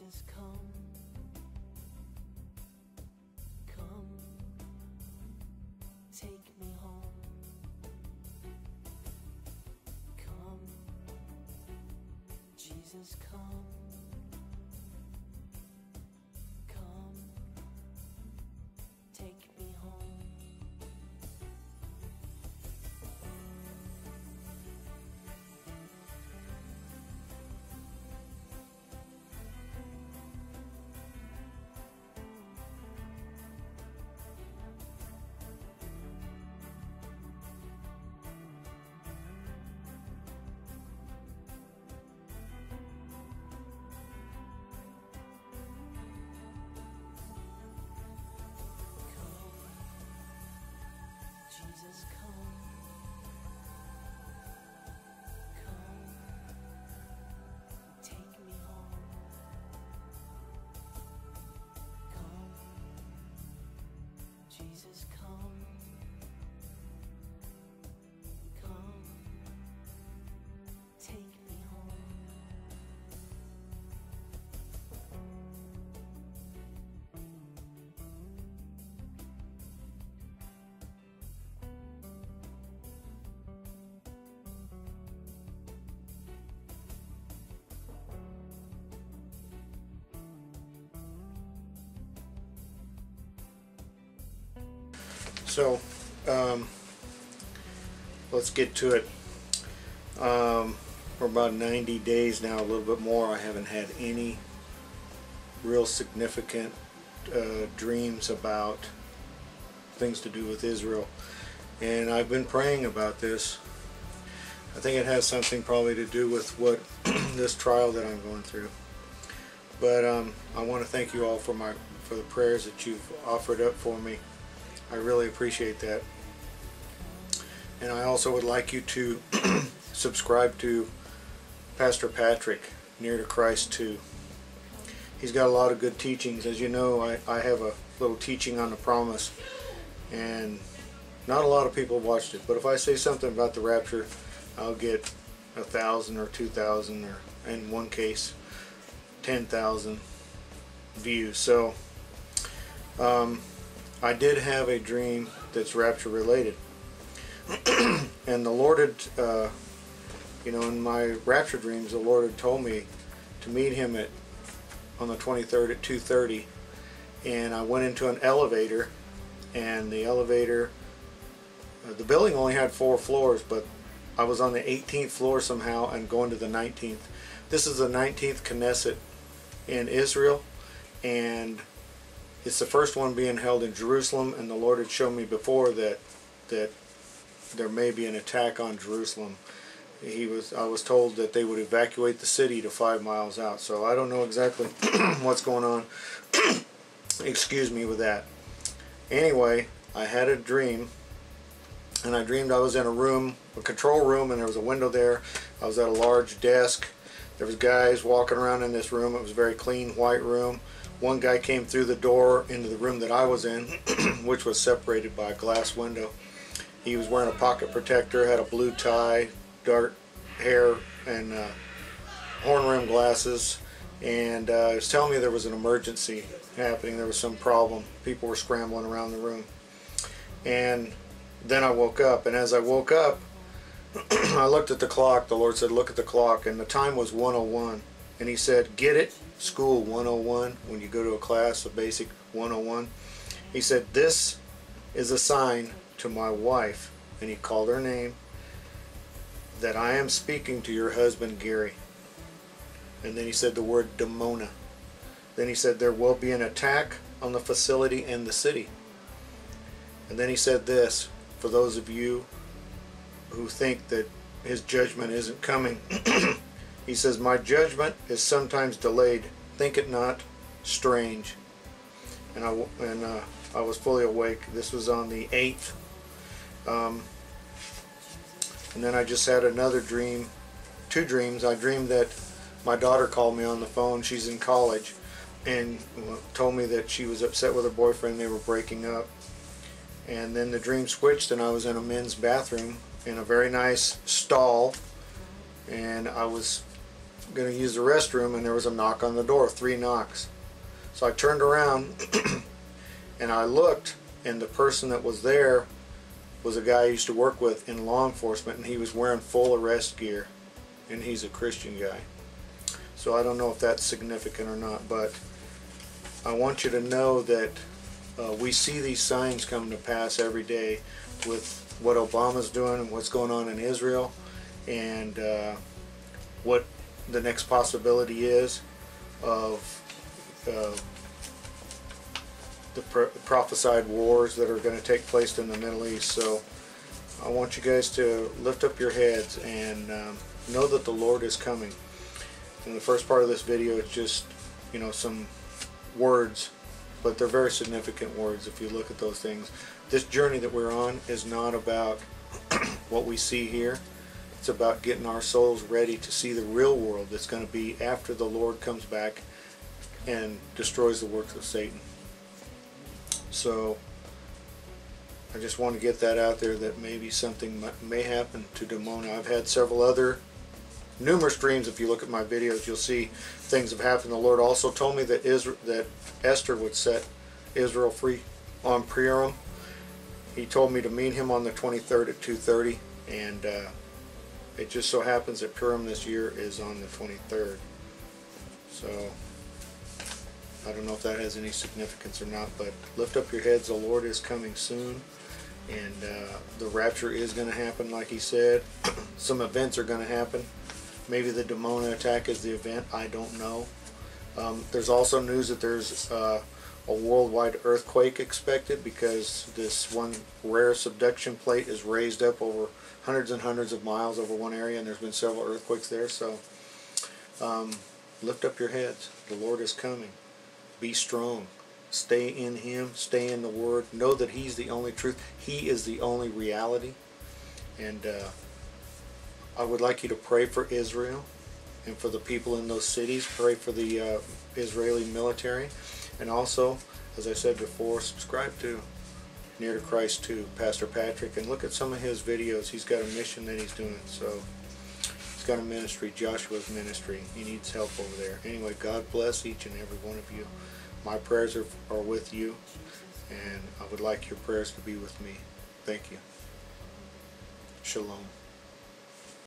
Jesus, come, come, take me home. Come, Jesus, come, come, take me home. Jesus, come, come, take me home. Come, Jesus, come, come, take me home. So, let's get to it. For about 90 days now, a little bit more, I haven't had any real significant dreams about things to do with Israel. And I've been praying about this. I think it has something probably to do with what this trial that I'm going through. But I want to thank you all for the prayers that you've offered up for me. I really appreciate that. And I also would like you to subscribe to Pastor Patrick, Near to Christ 2. He's got a lot of good teachings. As you know, I have a little teaching on the promise, and not a lot of people have watched it. But if I say something about the rapture, I'll get 1,000 or 2,000, or in one case 10,000 views. So I did have a dream that's rapture related. And the Lord had, in my rapture dreams, the Lord had told me to meet him on the 23rd at 2:30. And I went into an elevator, and the elevator, the building only had 4 floors, but I was on the 18th floor somehow and going to the 19th. This is the 19th Knesset in Israel, and it's the first one being held in Jerusalem. And the Lord had shown me before that there may be an attack on Jerusalem. I was told that they would evacuate the city to 5 miles out. So I don't know exactly what's going on. Excuse me with that. Anyway, I had a dream, and I dreamed I was in a room, a control room, and there was a window there. I was at a large desk. There was guys walking around in this room. It was a very clean white room. One guy came through the door into the room that I was in, which was separated by a glass window. He was wearing a pocket protector, had a blue tie, dark hair, and horn-rimmed glasses. And he was telling me there was an emergency happening. There was some problem. People were scrambling around the room. And then I woke up. And as I woke up, I looked at the clock. The Lord said, look at the clock. And the time was 1:01. And he said, get it? School 101, when you go to a class, a basic 101. He said, this is a sign to my wife, and he called her name, that I am speaking to your husband Gary. And then he said the word Dimona. Then he said there will be an attack on the facility and the city. And then he said this, for those of you who think that his judgment isn't coming. He says, my judgment is sometimes delayed. Think it not strange. And I was fully awake. This was on the 8th. And then I just had another dream, 2 dreams. I dreamed that my daughter called me on the phone. She's in college, and told me that she was upset with her boyfriend. They were breaking up. And then the dream switched, and I was in a men's bathroom in a very nice stall, and I was going to use the restroom, and there was a knock on the door, 3 knocks. So I turned around and I looked, and the person that was there was a guy I used to work with in law enforcement, and he was wearing full arrest gear, and he's a Christian guy. So I don't know if that's significant or not, but I want you to know that we see these signs come to pass every day with what Obama's doing and what's going on in Israel, and what the next possibility is of the prophesied wars that are going to take place in the Middle East. So I want you guys to lift up your heads and know that the Lord is coming. In the first part of this video, it's just, you know, some words, but they're very significant words if you look at those things. This journey that we're on is not about what we see here. It's about getting our souls ready to see the real world that's going to be after the Lord comes back and destroys the works of Satan. So I just want to get that out there, that maybe something may happen to Dimona. I've had several other numerous dreams. If you look at my videos, you'll see things have happened. The Lord also told me that Esther would set Israel free on Purim. He told me to meet him on the 23rd at 2:30, and it just so happens that Purim this year is on the 23rd. So I don't know if that has any significance or not, but lift up your heads. The Lord is coming soon, and the rapture is going to happen like he said. Some events are going to happen. Maybe the Dimona attack is the event. I don't know. There's also news that there's a worldwide earthquake expected, because this one rare subduction plate is raised up over hundreds and hundreds of miles over one area, and there's been several earthquakes there. So lift up your heads. The Lord is coming. Be strong. Stay in him. Stay in the Word. Know that he's the only truth. He is the only reality. And I would like you to pray for Israel and for the people in those cities. Pray for the Israeli military. And also, as I said before, subscribe to Near to Christ 2, Pastor Patrick, and look at some of his videos. He's got a mission that he's doing. So he's got a ministry, Joshua's ministry. He needs help over there. Anyway, God bless each and every one of you. My prayers are with you, and I would like your prayers to be with me. Thank you. Shalom.